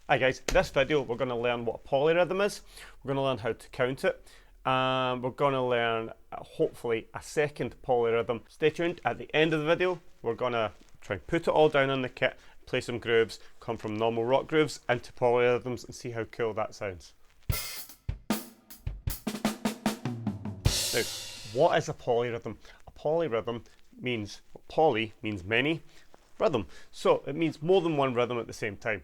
Hi guys, in this video we're going to learn what a polyrhythm is, we're going to learn how to count it, and we're going to learn hopefully a second polyrhythm. Stay tuned. At the end of the video we're going to try and put it all down on the kit, play some grooves, come from normal rock grooves into polyrhythms and see how cool that sounds. Now, what is a polyrhythm? A polyrhythm means, poly means many, rhythm, so it means more than one rhythm at the same time.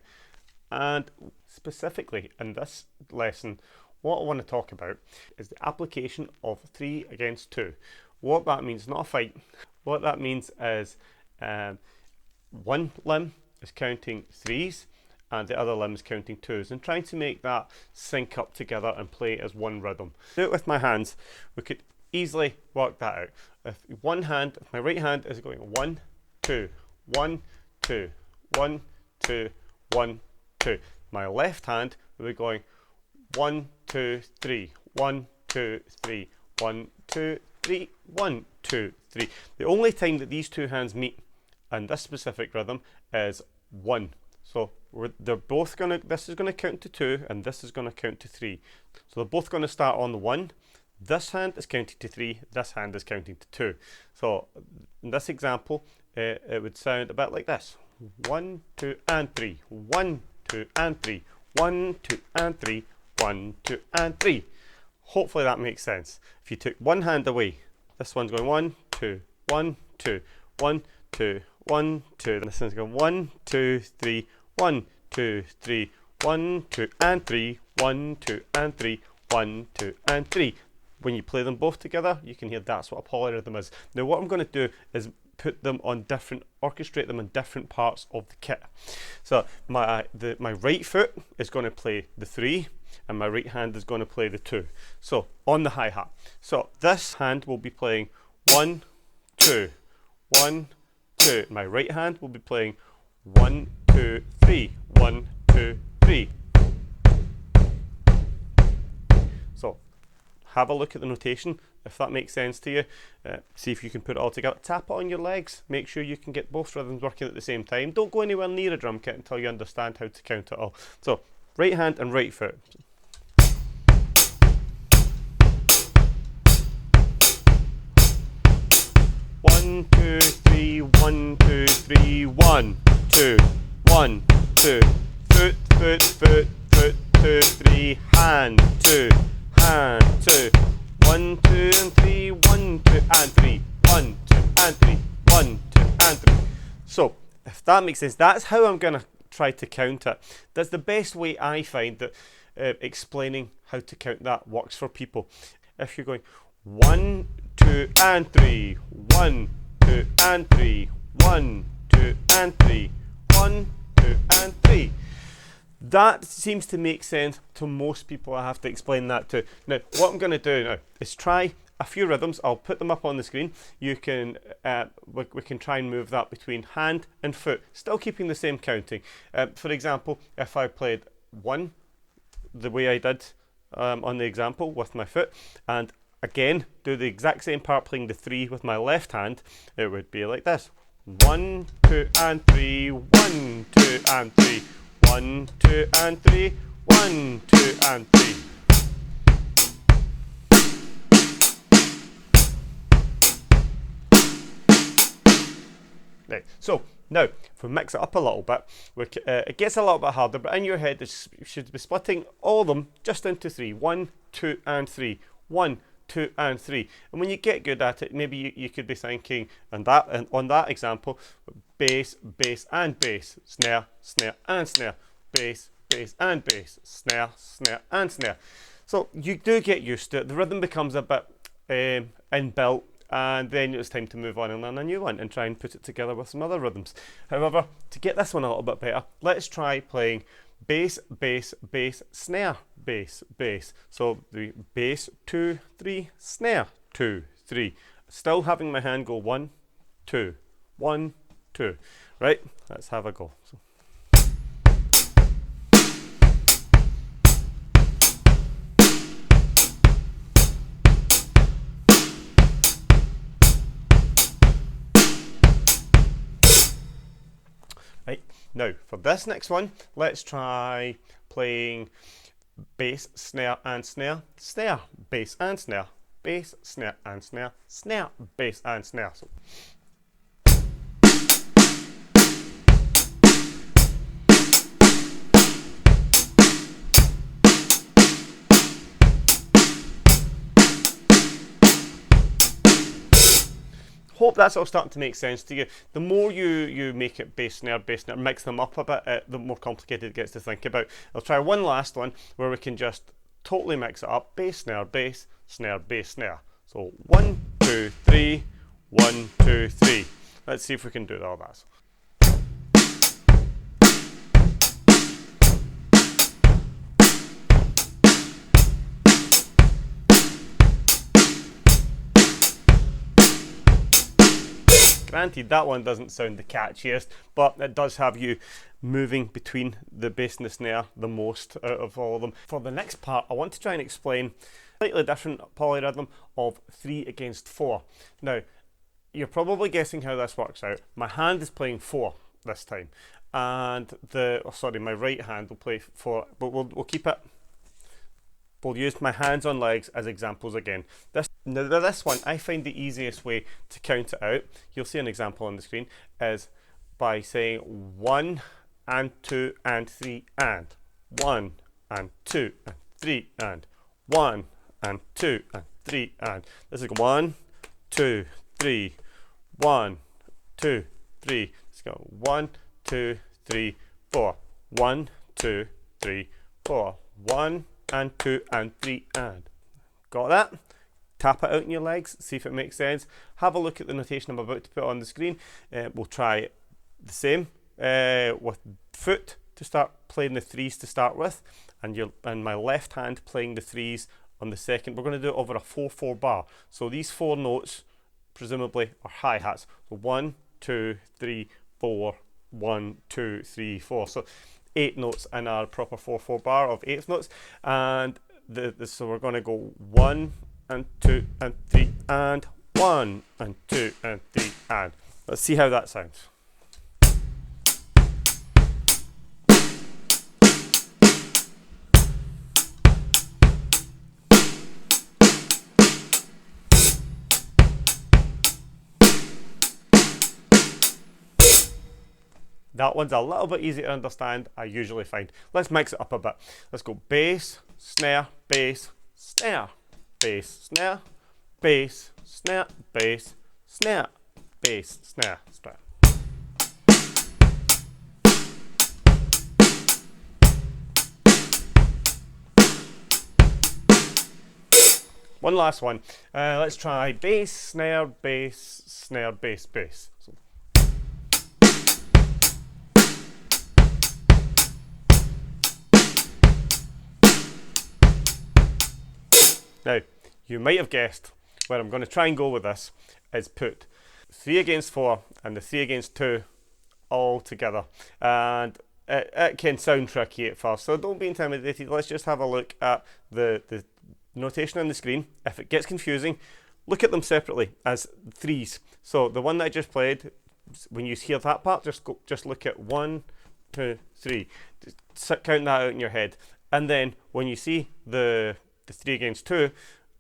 And specifically in this lesson, what I want to talk about is the application of 3 against 2. What that means, not a fight, what that means is one limb is counting 3s and the other limb is counting 2s, and trying to make that sync up together and play as one rhythm. Do it with my hands, we could easily work that out. If my right hand is going 1, 2, 1, 2, 1, 2, 1, 2. My left hand will be going 1, 2, 3, 1, 2, 3, 1, 2, 3, 1, 2, 3. The only time that these two hands meet in this specific rhythm is 1. So they're both gonna, this is gonna count to 2 and this is gonna count to 3. So they're both gonna start on the 1. This hand is counting to 3, this hand is counting to 2. So in this example, it would sound a bit like this. 1, 2, and 3. 1, 2, and 3. 1, 2, and 3. 1, 2, and 3. Hopefully that makes sense. If you took one hand away, this one's going 1, 2, 1, 2, 1, 2, 1, 2. And this one's going 1, 2, 3, 1, 2, 3, 1, 2, and 3. 1, 2, and 3. 1, 2, and 3. When you play them both together, you can hear that's what a polyrhythm is. Now what I'm going to do is put them on orchestrate them on different parts of the kit. So my right foot is going to play the 3 and my right hand is going to play the 2. So on the hi-hat. So this hand will be playing 1, 2, 1, 2. My right hand will be playing 1, 2, 3, 1, 2, 3. So have a look at the notation, if that makes sense to you. See if you can put it all together. Tap it on your legs. Make sure you can get both rhythms working at the same time. Don't go anywhere near a drum kit until you understand how to count it all. So, right hand and right foot. One, 2, 3, 1, 2, 3, 1, 2, 1, 2, foot, foot, foot, foot, 2, 3, hand, 2, hand, 2, 1, 2, and 3, 1, 2, and 3, 1, 2, and 3, 1, 2, and 3. So, if that makes sense, that's how I'm going to try to count it. That's the best way I find that explaining how to count that works for people. If you're going 1, 2, and 3, 1, 2, and 3, 1, 2, and 3, 1, 2, and 3. That seems to make sense to most people I have to explain that to. Now, what I'm going to do now is try a few rhythms. I'll put them up on the screen. You can, we can try and move that between hand and foot, still keeping the same counting. For example, if I played 1, the way I did on the example with my foot, and again, do the exact same part playing the 3 with my left hand, it would be like this. 1, 2, and 3, 1, 2, and 3. 1, 2, and 3, 1, 2, and 3. Right, so now, if we mix it up a little bit, it gets a little bit harder, but in your head you should be splitting all of them just into 3. 1, 2, and 3. 1, 2, and 3. And when you get good at it, maybe you could be thinking, and on that example, bass, bass, and bass, snare, snare, and snare, bass, bass, and bass, snare, snare, and snare. So you do get used to it. The rhythm becomes a bit inbuilt, and then it's time to move on and learn a new one and try and put it together with some other rhythms. However, to get this one a little bit better, let's try playing bass, bass, bass, snare, bass, bass. So the bass, 2, 3, snare, 2, 3. Still having my hand go 1, 2, 1, 2. Right, let's have a go. So. Right, Now, for this next one, let's try playing bass, snare, and snare, snare, bass, and snare, bass, snare, and snare, snare, bass, and snare. So, hope that's all starting to make sense to you. The more you make it bass, snare, mix them up a bit, the more complicated it gets to think about. I'll try one last one where we can just totally mix it up. Bass, snare, bass, snare, bass, snare. So 1, 2, 3, 1, 2, 3. Let's see if we can do all that. Granted, that one doesn't sound the catchiest, but it does have you moving between the bass and the snare the most out of all of them. For the next part, I want to try and explain a slightly different polyrhythm of 3 against 4. Now, you're probably guessing how this works out. My hand is playing 4 this time, and my right hand will play 4, but we'll keep it. We'll use my hands on legs as examples again. This one, I find the easiest way to count it out, you'll see an example on the screen, is by saying 1 and 2 and 3 and 1 and 2 and 3 and 1 and 2 and 3 and. This is 1, 2, 3, 1, 2, 3. Let's go 1, 2, 3, 4. 1, 2, 3, 4. 1 and 2 and 3 and. Got that? Tap it out in your legs, see if it makes sense. Have a look at the notation I'm about to put on the screen. We'll try the same with foot to start playing the 3s to start with, and my left hand playing the 3s on the second. We're going to do it over a 4/4 bar. So these 4 notes presumably are hi-hats. So 1, 2, 3, 4, 1, 2, 3, 4. So 8 notes in our proper 4/4 bar of 8th notes, and so we're going to go 1 and 2 and 3 and 1 and 2 and 3 and. Let's see how that sounds. That one's a little bit easier to understand, I usually find. Let's mix it up a bit. Let's go bass, snare, bass, snare, bass, snare, bass, snare, bass, snare, bass, snare, snare. One last one. Let's try bass, snare, bass, snare, bass, bass. So, now, you might have guessed where I'm going to try and go with this is put 3 against 4 and the 3 against 2 all together. And it can sound tricky at first, so don't be intimidated. Let's just have a look at the notation on the screen. If it gets confusing, look at them separately as 3s. So the one that I just played, when you hear that part, just look at 1, 2, 3. Just count that out in your head. And then when you see the 3 against 2,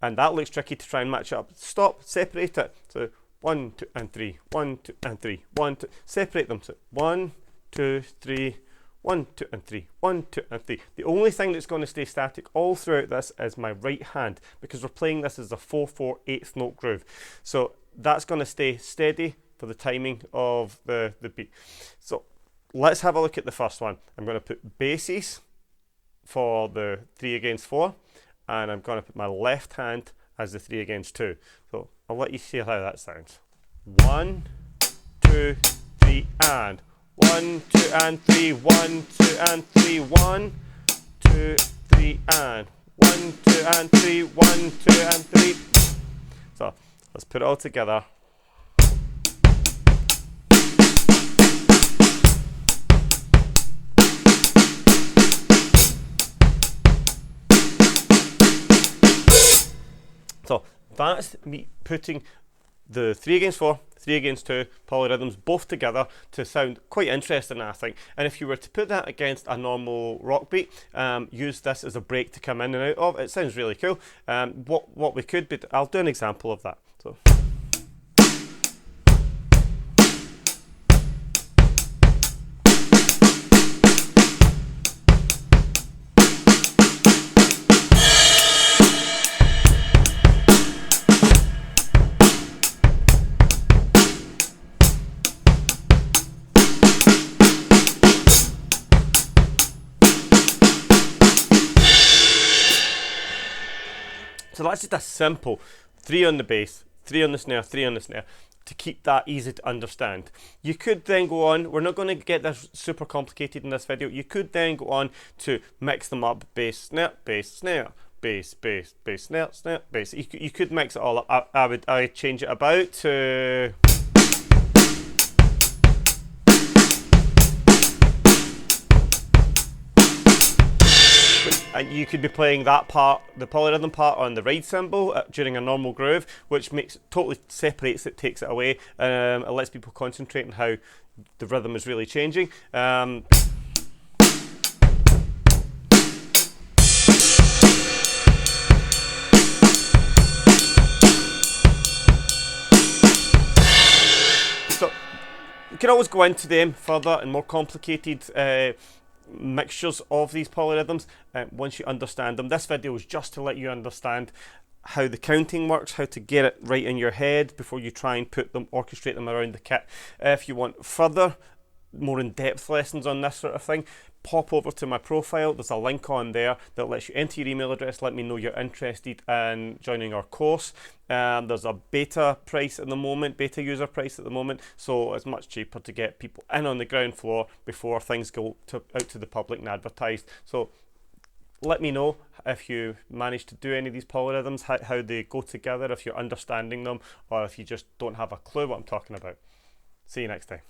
and that looks tricky to try and match up, stop, separate it. So 1, 2 and 3, 1, 2 and 3, 1, 2, separate them. So 1, 2, 3, 1, 2 and 3, 1, 2 and 3. The only thing that's going to stay static all throughout this is my right hand, because we're playing this as a 4/4 8th note groove. So that's going to stay steady for the timing of the beat. So let's have a look at the first one. I'm going to put basses for the 3 against 4, and I'm going to put my left hand as the 3 against 2. So I'll let you hear how that sounds. 1, 2, 3 and 1, 2 and 3, 1, 2 and 3, 1, 2, 3 and 1, 2 and 3, 1, 2 and 3. So let's put it all together. So that's me putting the 3 against 4, 3 against 2 polyrhythms both together to sound quite interesting, I think. And if you were to put that against a normal rock beat, use this as a break to come in and out of, it sounds really cool. What we could be, I'll do an example of that. So. So that's just a simple 3 on the bass, 3 on the snare, 3 on the snare, to keep that easy to understand. You could then go on, we're not going to get this super complicated in this video, you could then go on to mix them up, bass, snare, bass, bass, snare, snare, bass. You could mix it all up. I would change it about to... And you could be playing that part, the polyrhythm part, on the ride cymbal during a normal groove, which totally separates it, takes it away. It lets people concentrate on how the rhythm is really changing. So you can always go into them further and more complicated mixtures of these polyrhythms once you understand them. This video is just to let you understand how the counting works, how to get it right in your head before you try and orchestrate them around the kit. If you want further, more in-depth lessons on this sort of thing, pop over to my profile. There's a link on there that lets you enter your email address, let me know you're interested in joining our course. There's a beta price at the moment, beta user price at the moment, so it's much cheaper to get people in on the ground floor before things go out to the public and advertised. So let me know if you manage to do any of these polyrhythms, how they go together, if you're understanding them, or if you just don't have a clue what I'm talking about. See you next time.